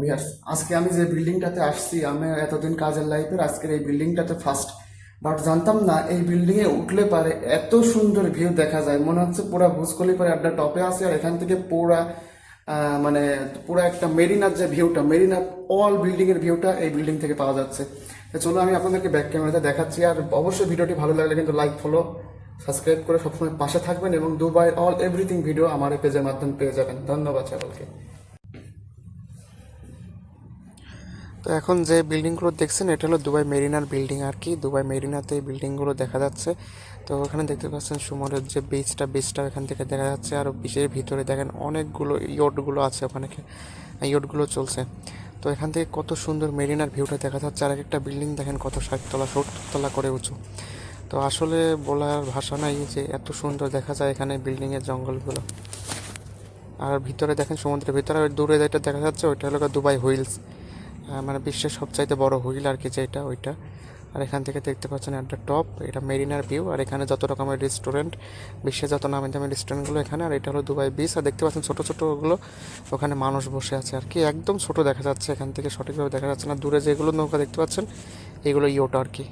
Viewers, আজকে আমি যে বিল্ডিংটাতে আসছি, আমি এতদিন কাজের লাইফের আজকের এই বিল্ডিংটাতে ফার্স্ট। বাট জানতাম না এই বিল্ডিংয়ে উঠলে পারে এত সুন্দর ভিউ দেখা যায়, মনে হচ্ছে পুরা বুর্জ খলিফার একটা টপে আছে, আর এখান থেকে পুরা মানে পুরা একটা মেরিনার যে ভিউটা, মেরিনা অল বিল্ডিংয়ের ভিউটা এই বিল্ডিং থেকে পাওয়া যাচ্ছে। তো চলো আমি আপনাদেরকে ব্যাক ক্যামেরাতে দেখাচ্ছি। আর অবশ্যই ভিডিওটি ভালো লাগলে কিন্তু লাইক, ফলো, সাবস্ক্রাইব করে সবসময় পাশে থাকবেন, এবং দুবাই অল এভরিথিং ভিডিও আমার এই পেজের মাধ্যমে পেয়ে যাবেন। ধন্যবাদ সকলকে। তো এখন যে বিল্ডিংগুলো দেখছেন এটা হলো দুবাই মেরিনার বিল্ডিং আর কি। দুবাই মেরিনাতে এই বিল্ডিংগুলো দেখা যাচ্ছে। তো ওখানে দেখতে পাচ্ছেন সুমনের যে বিচটা এখান থেকে দেখা যাচ্ছে। আর বিচের ভিতরে দেখেন অনেকগুলো ইয়টগুলো আছে, ওখানে ইয়টগুলো চলছে। তো এখান থেকে কত সুন্দর মেরিনার ভিউটা দেখা যাচ্ছে। আর একটা বিল্ডিং দেখেন কত 60 তলা 70 তলা করে উঁচু। তো আসলে বলার ভাষা নাই যে এত সুন্দর দেখা যায় এখানে বিল্ডিংয়ের জঙ্গলগুলো। আর ভিতরে দেখেন সমুদ্রের ভিতরে ওই দূরে যেটা দেখা যাচ্ছে ওইটা হলো দুবাই হুইলস, মানে বিশ্বের সবচাইতে বড় হুইল আর কি, যেটা ওইটা। আর এখান থেকে দেখতে পাচ্ছেন একটা টপ, এটা মেরিনার ভিউ। আর এখানে যত রকমের রেস্টুরেন্ট, বিশ্বের যত নামি দামি রেস্টুরেন্টগুলো এখানে। আর এটা হলো দুবাই বিচ। আর দেখতে পাচ্ছেন ছোটো ছোটোগুলো ওখানে মানুষ বসে আছে আর কি, একদম ছোট দেখা যাচ্ছে, এখান থেকে সঠিকভাবে দেখা যাচ্ছে না। দূরে যেগুলো নৌকা দেখতে পাচ্ছেন এগুলো ইয়োট আর কি।